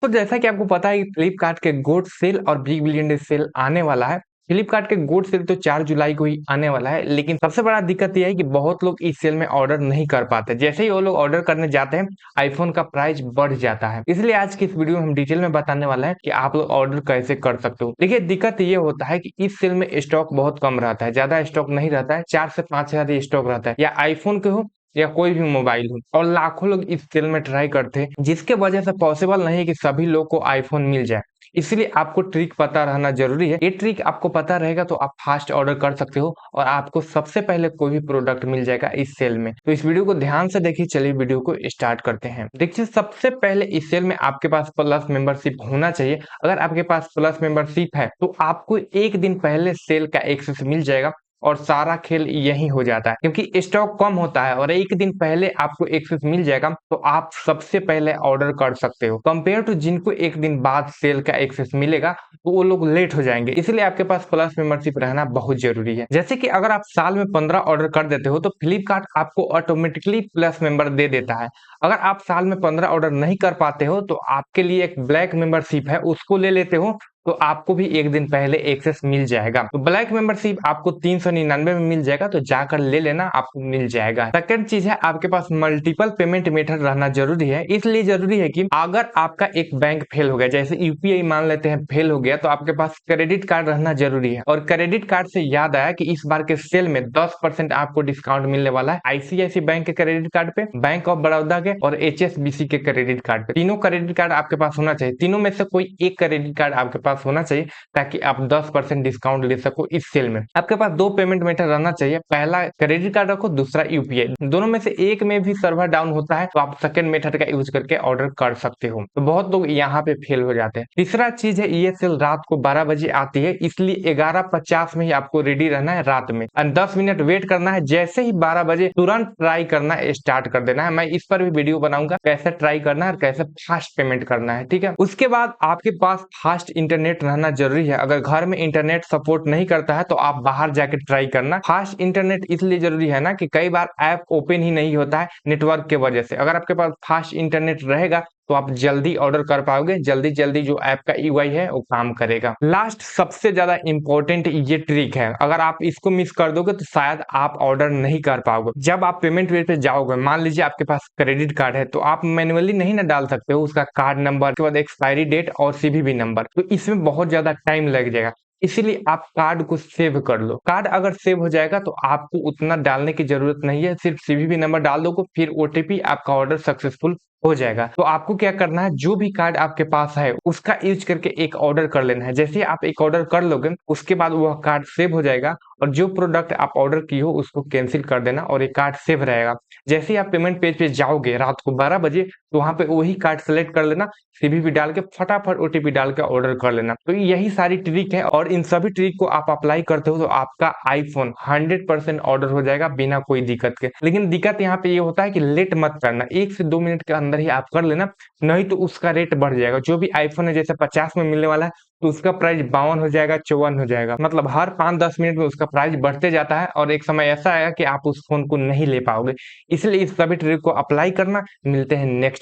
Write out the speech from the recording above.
तो जैसा कि आपको पता है कि फ्लिपकार्ट के गोल्ड सेल और बिग बिलियन डे सेल आने वाला है। फ्लिपकार्ट के गोल्ड सेल तो 4 जुलाई को ही आने वाला है, लेकिन सबसे बड़ा दिक्कत ये है कि बहुत लोग इस सेल में ऑर्डर नहीं कर पाते। जैसे ही वो लोग ऑर्डर करने जाते हैं, आईफोन का प्राइस बढ़ जाता है। इसलिए आज की इस वीडियो में हम डिटेल में बताने वाला है कि आप लोग ऑर्डर कैसे कर सकते हो। देखिए, दिक्कत ये होता है कि इस सेल में स्टॉक बहुत कम रहता है, ज्यादा स्टॉक नहीं रहता है, 4 से 5 हजार ही स्टॉक रहता है, या आईफोन के हो या कोई भी मोबाइल हो। और लाखों लोग इस सेल में ट्राई करते हैं, जिसके वजह से पॉसिबल नहीं है कि सभी लोग को आईफोन मिल जाए। इसलिए आपको ट्रिक पता रहना जरूरी है। ये ट्रिक आपको पता रहेगा तो आप फास्ट ऑर्डर कर सकते हो और आपको सबसे पहले कोई भी प्रोडक्ट मिल जाएगा इस सेल में। तो इस वीडियो को ध्यान से देखिए। चलिए वीडियो को स्टार्ट करते हैं। देखिए, सबसे पहले इस सेल में आपके पास प्लस मेंबरशिप होना चाहिए। अगर आपके पास प्लस मेंबरशिप है तो आपको एक दिन पहले सेल का एक्सेस मिल जाएगा और सारा खेल यही हो जाता है, क्योंकि स्टॉक कम होता है और एक दिन पहले आपको एक्सेस मिल जाएगा तो आप सबसे पहले ऑर्डर कर सकते हो। कंपेयर टू जिनको एक दिन बाद सेल का एक्सेस मिलेगा तो वो लोग लेट हो जाएंगे। इसलिए आपके पास प्लस मेंबरशिप रहना बहुत जरूरी है। जैसे कि अगर आप साल में 15 ऑर्डर कर देते हो तो फ्लिपकार्ट आपको ऑटोमेटिकली प्लस मेंबर दे देता है। अगर आप साल में 15 ऑर्डर नहीं कर पाते हो तो आपके लिए एक ब्लैक मेंबरशिप है, उसको ले लेते हो तो आपको भी एक दिन पहले एक्सेस मिल जाएगा। तो ब्लैक मेंबरशिप आपको 399 में मिल जाएगा, तो जाकर ले लेना, आपको मिल जाएगा। सेकंड चीज है, आपके पास मल्टीपल पेमेंट मेथड रहना जरूरी है। इसलिए जरूरी है कि अगर आपका एक बैंक फेल हो गया, जैसे यूपीआई मान लेते हैं फेल हो गया, तो आपके पास क्रेडिट कार्ड रहना जरूरी है। और क्रेडिट कार्ड से याद आया कि इस बार के सेल में 10% आपको डिस्काउंट मिलने वाला है आईसीआईसी बैंक के क्रेडिट कार्ड पे, बैंक ऑफ बड़ौदा के और एचएसबीसी के क्रेडिट कार्ड पे। तीनों क्रेडिट कार्ड आपके पास होना चाहिए। तीनों में से कोई एक क्रेडिट कार्ड आपके पास होना चाहिए ताकि आप 10% डिस्काउंट ले सको इस सेल में। आपके पास दो पेमेंट मेथड रहना चाहिए, पहला क्रेडिट कार्ड रखो, दूसरा यूपीआई। दोनों में से एक में भी सर्वर डाउन होता है तो आप सेकंड मेथड का यूज करके ऑर्डर कर सकते हो। तो बहुत लोग यहाँ पे फेल हो जाते हैं। तीसरा चीज है, ये सेल रात को 12 बजे आती है, इसलिए 11:50 में ही आपको रेडी रहना है रात में, और 10 मिनट वेट करना है। जैसे ही 12 बजे तुरंत ट्राई करना स्टार्ट कर देना है। मैं इस पर भी वीडियो बनाऊंगा कैसे ट्राई करना है और कैसे फास्ट पेमेंट करना है, ठीक है। उसके बाद आपके पास फास्ट इंटरनेट रहना जरूरी है। अगर घर में इंटरनेट सपोर्ट नहीं करता है तो आप बाहर जाके ट्राई करना। फास्ट इंटरनेट इसलिए जरूरी है ना कि कई बार ऐप ओपन ही नहीं होता है नेटवर्क के वजह से। अगर आपके पास फास्ट इंटरनेट रहेगा तो आप जल्दी ऑर्डर कर पाओगे, जल्दी जल्दी जो ऐप का यूआई है वो काम करेगा। लास्ट सबसे ज्यादा इंपॉर्टेंट ये ट्रिक है, अगर आप इसको मिस कर दोगे तो शायद आप ऑर्डर नहीं कर पाओगे। जब आप पेमेंट वे पे जाओगे, मान लीजिए आपके पास क्रेडिट कार्ड है, तो आप मैन्युअली नहीं ना डाल सकते हो उसका कार्ड नंबर के बाद एक्सपायरी डेट और सीवीवी नंबर, तो इसमें बहुत ज्यादा टाइम लग जाएगा। इसीलिए आप कार्ड को सेव कर लो। कार्ड अगर सेव हो जाएगा तो आपको उतना डालने की जरूरत नहीं है, सिर्फ सीवीवी नंबर डाल दोगे, फिर ओटीपी, आपका ऑर्डर सक्सेसफुल हो जाएगा। तो आपको क्या करना है, जो भी कार्ड आपके पास है उसका यूज करके एक ऑर्डर कर लेना है। जैसे ही आप एक ऑर्डर कर लोगे उसके बाद वह कार्ड सेव हो जाएगा और जो प्रोडक्ट आप ऑर्डर किए हो उसको कैंसिल कर देना और एक कार्ड सेव रहेगा। जैसे ही आप पेमेंट पेज पे जाओगे रात को 12 बजे, तो वहां पे वही कार्ड सेलेक्ट कर लेना, सीवीवी डाल के फटाफट ओटीपी डाल के ऑर्डर कर लेना। तो यही सारी ट्रिक है और इन सभी ट्रिक को आप अप्लाई करते हो तो आपका आईफोन 100% ऑर्डर हो जाएगा बिना कोई दिक्कत के। लेकिन दिक्कत यहाँ पे ये होता है कि लेट मत करना, 1 से 2 मिनट के अंदर ही आप कर लेना, नहीं तो उसका रेट बढ़ जाएगा। जो भी आईफोन है जैसे 50 में मिलने वाला है तो उसका प्राइस 52 हो जाएगा, 54 हो जाएगा। मतलब हर 5-10 मिनट में उसका प्राइस बढ़ते जाता है और एक समय ऐसा आएगा कि आप उस फोन को नहीं ले पाओगे। इसलिए इस सभी ट्रिक को अप्लाई करना। मिलते हैं नेक्स्ट